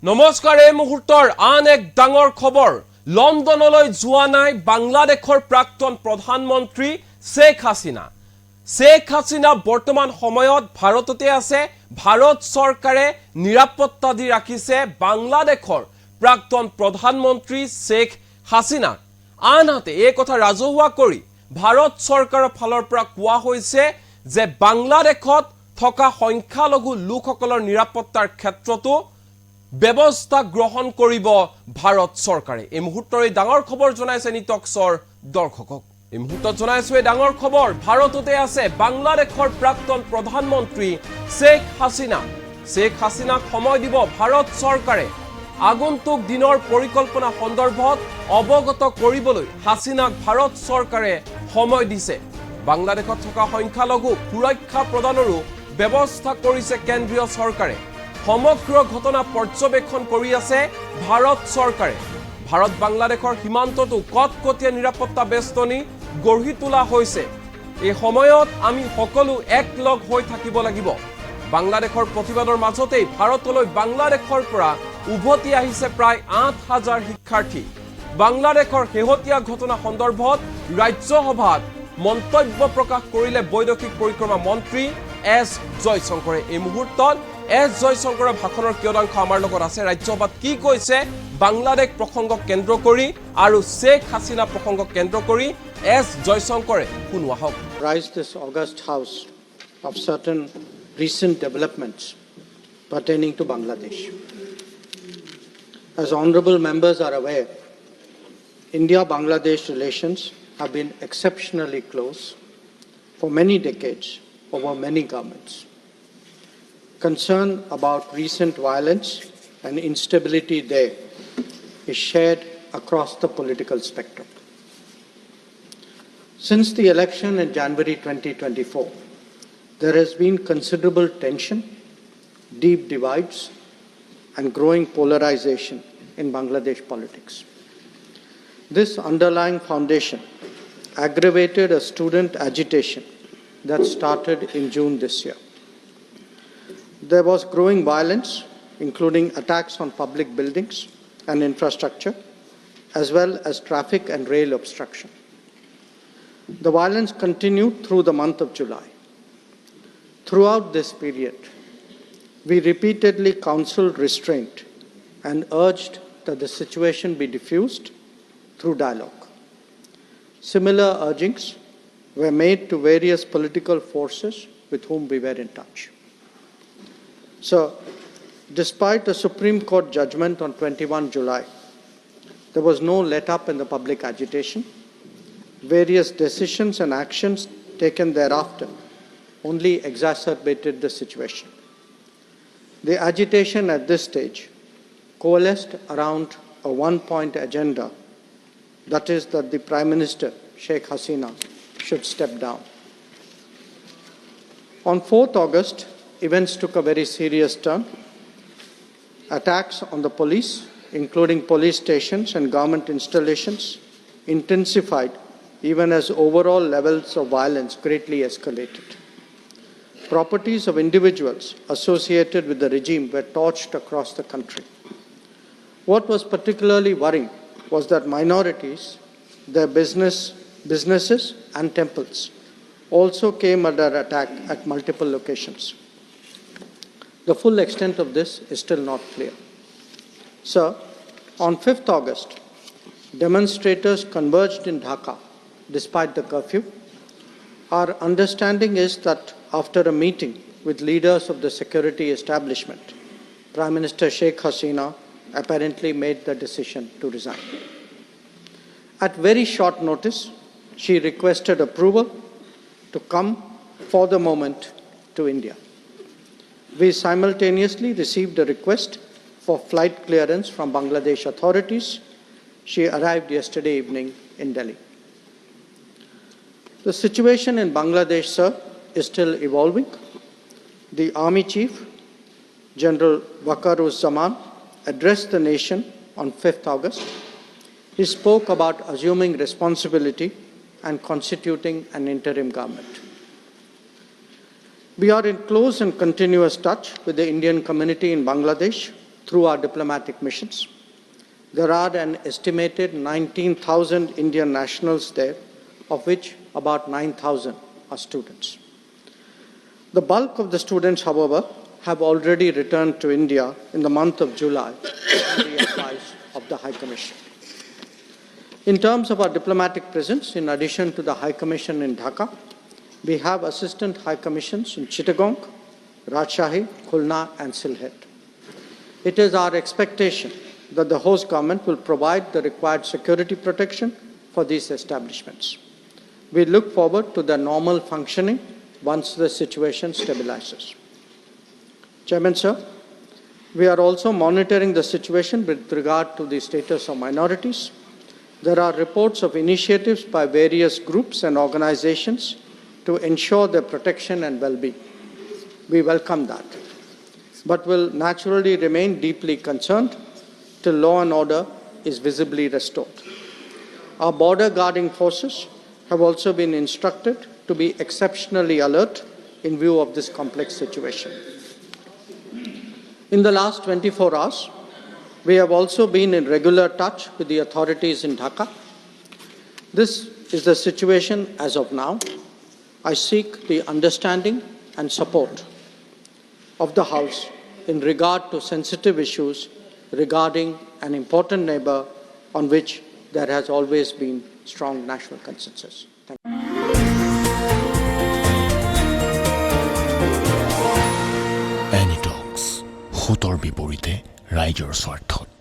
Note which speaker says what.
Speaker 1: নমস্কাৰ এই মুহূৰ্তৰ আন এক ডাঙৰ খবৰ লণ্ডনলৈ যোৱা নাই বাংলাদেশৰ প্ৰাক্তন প্ৰধানমন্ত্ৰী শেখ হাছিনা বৰ্তমান সময়ত ভাৰততে আছে ভাৰত চৰকাৰে নিৰাপত্তা দি ৰাখিছে বাংলাদেশৰ প্ৰাক্তন প্ৰধানমন্ত্ৰী শেখ হাছিনা আনহাতে এই কথা ৰাজহুৱা কৰি ভাৰত চৰকাৰৰ ফালৰ পৰা কোৱা হৈছে যে বাংলাদেশত থকা সংখ্যালঘু লোকসকলৰ নিৰাপত্তাৰ ক্ষেত্ৰতো ব্যৱস্থা গ্ৰহণ কৰিব ভাৰত চৰকাৰে এই মুহূৰ্তৰ এই ডাঙৰ খবৰ জনাইছে নিটক্সৰ দৰ্শকক এই মুহূৰ্তত জনাইছো এই ডাঙৰ খবৰ ভাৰততে আছে বাংলাদেশৰ প্ৰাক্তন প্ৰধানমন্ত্ৰী শেখ হাছিনাক সময় দিব ভাৰত চৰকাৰে আগন্তুক দিনৰ পৰিকল্পনা সন্দৰ্ভত অৱগত কৰিবলৈ হাছিনাক ভাৰত চৰকাৰে সময় দিছে বাংলাদেশত থকা সংখ্যালঘু সুৰক্ষা প্ৰদানৰো ব্যৱস্থা কৰিছে কেন্দ্ৰীয় চৰকাৰে সমগ্ৰ ঘটনা পৰ্যবেক্ষণ কৰি আছে ভাৰত চৰকাৰে ভাৰত বাংলাদেশৰ সীমান্তটো কটকটীয়া নিৰাপত্তা বেষ্টনী গঢ়ি তোলা হৈছে এই সময়ত আমি সকলো একলগ হৈ থাকিব লাগিব বাংলাদেশৰ প্ৰতিবাদৰ মাজতেই ভাৰতলৈ বাংলাদেশৰ পৰা উভতি আহিছে প্ৰায় ৮,০০০ শিক্ষাৰ্থী বাংলাদেশৰ শেহতীয়া ঘটনা সন্দৰ্ভত ৰাজ্যসভাত মন্তব্য প্ৰকাশ কৰিলে বৈদেশিক পৰিক্ৰমা মন্ত্ৰী এছ জয়শংকৰে এই মুহূৰ্তত এছ জয়শংকৰৰ ভাষণৰ কিয়দাংশ আমাৰ লগত আছে ৰাজ্যসভাত কি কৈছে বাংলাদেশ প্ৰসংগক কেন্দ্ৰ কৰি আৰু শেখ হাছিনা প্ৰসংগক কেন্দ্ৰ কৰি এছ জয়শংকৰে শুনোৱা হওক
Speaker 2: Rise this August House of certain recent developments pertaining to Bangladesh. As honorable members are aware, India-Bangladesh relations have been exceptionally close for many decades over many governments. Concern about recent violence and instability there is shared across the political spectrum. Since the election in January 2024, there has been considerable tension, deep divides, and growing polarization in Bangladesh politics. This underlying foundation aggravated a student agitation that started in June this year. There was growing violence, including attacks on public buildings and infrastructure, as well as traffic and rail obstruction. The violence continued through the month of July. Throughout this period, we repeatedly counseled restraint and urged that the situation be diffused through dialogue. Similar urgings were made to various political forces with whom we were in touch. So, despite a Supreme Court judgment on 21 July, there was no let-up in the public agitation. Various decisions and actions taken thereafter only exacerbated the situation. The agitation at this stage coalesced around a one-point agenda, that is that the Prime Minister, Sheikh Hasina, should step down. On 4th August, events took a very serious turn. Attacks on the police, including police stations and government installations, intensified even as overall levels of violence greatly escalated. Properties of individuals associated with the regime were torched across the country. What was particularly worrying was that minorities, their businesses and temples also came under attack at multiple locations. The full extent of this is still not clear. Sir, on 5th August, demonstrators converged in Dhaka despite the curfew. Our understanding is that after a meeting with leaders of the security establishment, Prime Minister Sheikh Hasina apparently made the decision to resign. At very short notice, she requested approval to come for the moment to India. We simultaneously received a request for flight clearance from Bangladesh authorities. She arrived yesterday evening in Delhi. The situation in Bangladesh, sir, is still evolving. The Army Chief, General Waqar-uz-Zaman, addressed the nation on 5th August. He spoke about assuming responsibility and constituting an interim government. We are in close and continuous touch with the Indian community in Bangladesh through our diplomatic missions. There are an estimated 19,000 Indian nationals there, of which about 9,000 are students. The bulk of the students, however, have already returned to India in the month of July on the advice of the High Commission. In terms of our diplomatic presence, in addition to the High Commission in Dhaka, we have Assistant High Commissions in Chittagong, Rajshahi, Khulna, and Sylhet. It is our expectation that the host government will provide the required security protection for these establishments. We look forward to their normal functioning once the situation stabilizes. Chairman, sir, we are also monitoring the situation with regard to the status of minorities. There are reports of initiatives by various groups and organizations to ensure their protection and well-being. We welcome that, but will naturally remain deeply concerned till law and order is visibly restored. Our border guarding forces have also been instructed to be exceptionally alert in view of this complex situation. In the last 24 hours, we have also been in regular touch with the authorities in Dhaka. This is the situation as of now. I seek the understanding and support of the House in regard to sensitive issues regarding an important neighbor on which there has always been strong national consensus. Thank you.
Speaker 3: Any talks, হুতৰ বিপৰীতে ৰাইজৰ স্বাৰ্থত